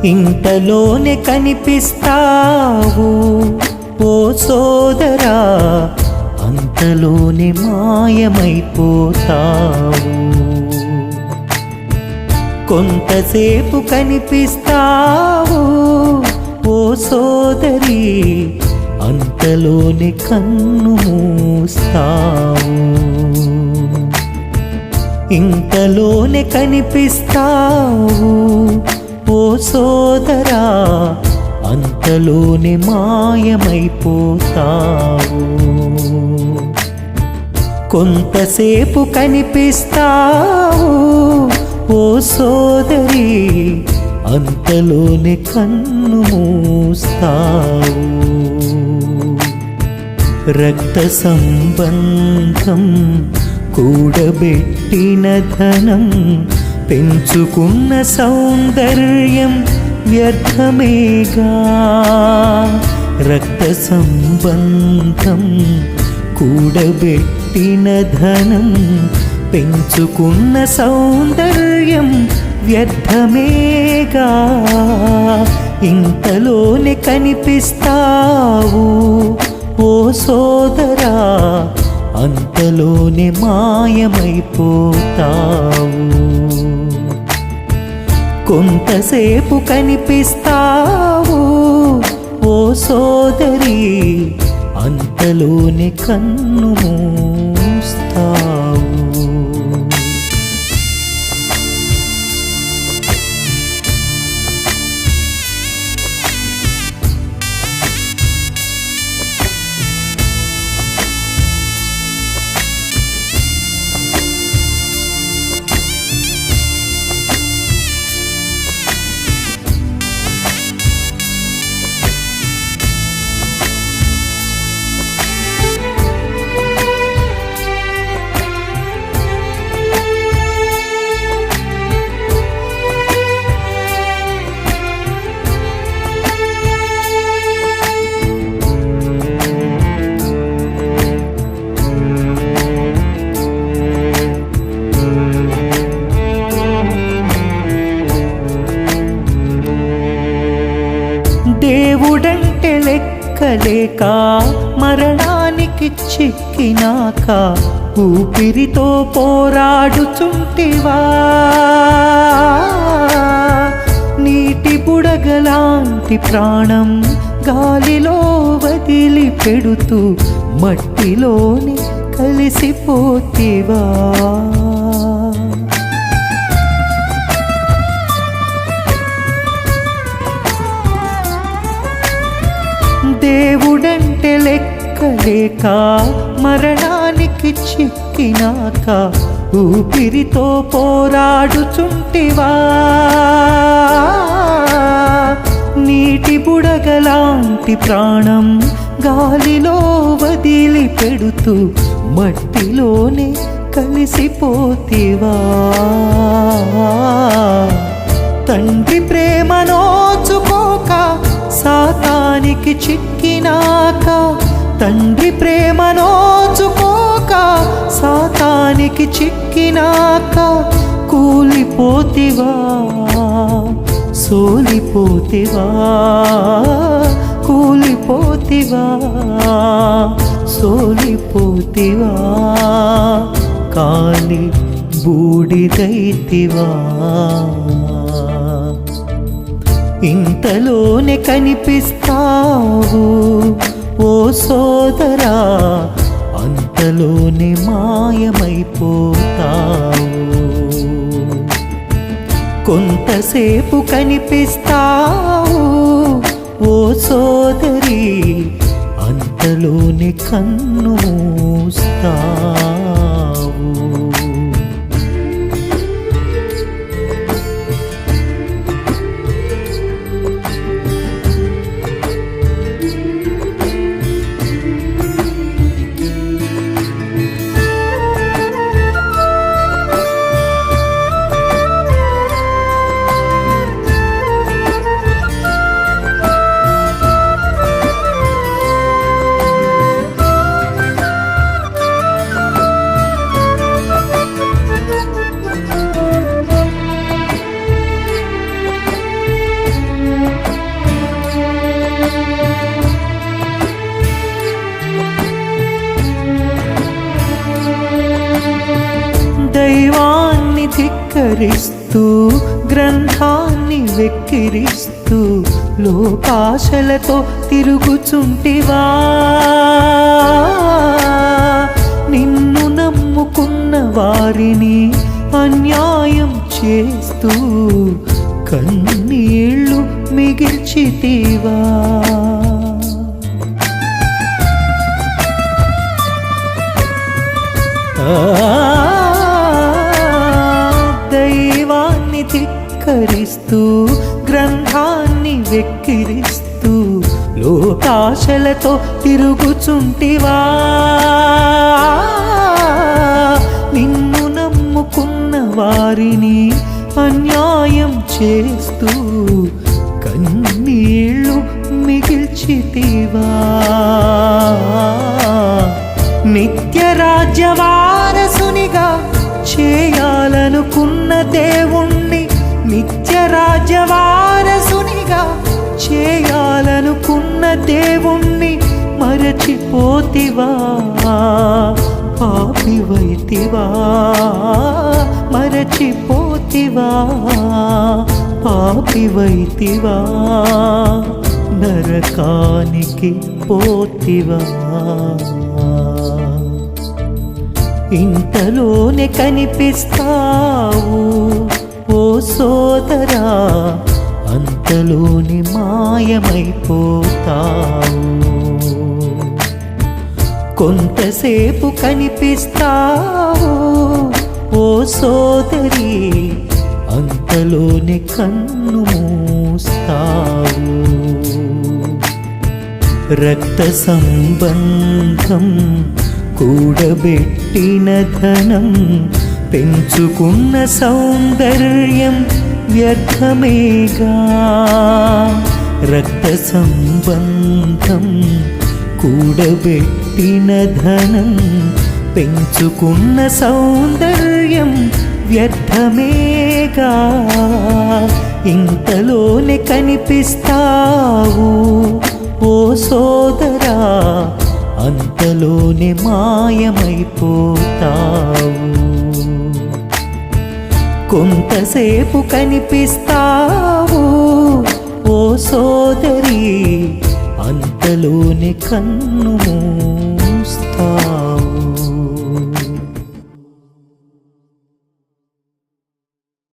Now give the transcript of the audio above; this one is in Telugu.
ఇంతలోనే కనిపిస్తావు ఓ సోదరా, అంతలోనే మాయమైపోతావు. కొంతసేపు కనిపిస్తావు ఓ సోదరి, అంతలోనే కన్ను మూస్తావు. ఇంతలోనే కనిపిస్తావు ఓ సోదరా, అంతలోనే మాయమైపోతావు. కొంతసేపు కనిపిస్తావు ఓ సోదరి, అంతలోనే కన్ను మూస్తావు. రక్త సంబంధం, కూడబెట్టిన ధనం, పెంచుకున్న సౌందర్యం వ్యర్థమేగా. రక్త సంబంధం, కూడబెట్టిన ధనం, పెంచుకున్న సౌందర్యం వ్యర్థమేగా. ఇంతలోనే కనిపిస్తావు ఓ సోదరా, అంతలోనే మాయమైపోతావు. కొంతసేపు కనిపిస్తావు ఓ సోదరి, అంతలోనే కన్ను మూస్తావు. దేవుడంటే లెక్కలేక, మరణానికి చిక్కినాక, ఊపిరితో పోరాడుచుంటివా. నీటి బుడగలాంటి ప్రాణం గాలిలో వదిలి పెడుతూ, మట్టిలోని కలిసిపోతివా. దేవుడంటే లెక్కలేక, మరణానికి చిక్కినాక, ఊపిరితో పోరాడుచుంటివా. నీటి బుడగలాంటి ప్రాణం గాలిలో వదిలి పెడుతూ, మట్టిలోనే కలిసిపోతివా. తండ్రి ప్రేమ నోచుకోక, సాతానికి చిక్కినాక, తండ్రి ప్రేమ నోచుకోక, సాతానికి చిక్కినాక, కూలిపోతివా, సోలిపోతివా. కూలిపోతివా, సోలిపోతివా, కాలి బూడిదైతివా. ఇంతలోనే కనిపిస్తావు ఓ సోదరా, అంతలోనే మాయమైపోతావు. కొంతసేపు కనిపిస్తావు ఓ సోదరి, అంతలోనే కన్ను మూస్తావు. ధిక్కరిస్తూ గ్రంథాన్ని వెక్కిరిస్తూ లోకాశలతో తిరుగుచుంటివా నిన్ను నమ్ముకున్న వారిని అన్యాయం చేస్తూ కన్నీళ్ళు మిగిల్చితివా దైవాన్ని ధిక్కరిస్తూ గ్రంథాన్ని వెక్కిరిస్తూ లోకాశలతో తిరుగుచుంటివా నిన్ను నమ్ముకున్న వారిని అన్యాయం చేస్తూ కన్నీళ్ళు మిగిల్చితివా నిత్య రాజ్య వారసునిగా చేయాలనుకున్న దేవుణ్ణి నిత్య రాజ్య వారసునిగా చేయాలనుకున్న దేవుణ్ణి మరచిపోతివా పాపివైతివా మరచిపోతివా పాపివైతివా నరకానికి పోతివా ఇంతలోనే కనిపిస్తావు ఓ సోదరా అంతలోనే మాయమైపోతావు కొంతసేపు కనిపిస్తావు ఓ సోదరి అంతలోనే కన్ను మూస్తావు రక్త సంబంధం కూడబెట్టిన ధనం పెంచుకున్న సౌందర్యం వ్యర్థమేగా రక్త సంబంధం కూడబెట్టిన ధనం పెంచుకున్న సౌందర్యం వ్యర్థమేగా ఇంతలోనే కనిపిస్తావు ఓ సోదరా అంతలోనే మాయమైపోతావు కొంతసేపు కనిపిస్తావు ఓ సోదరి అంతలోనే కన్ను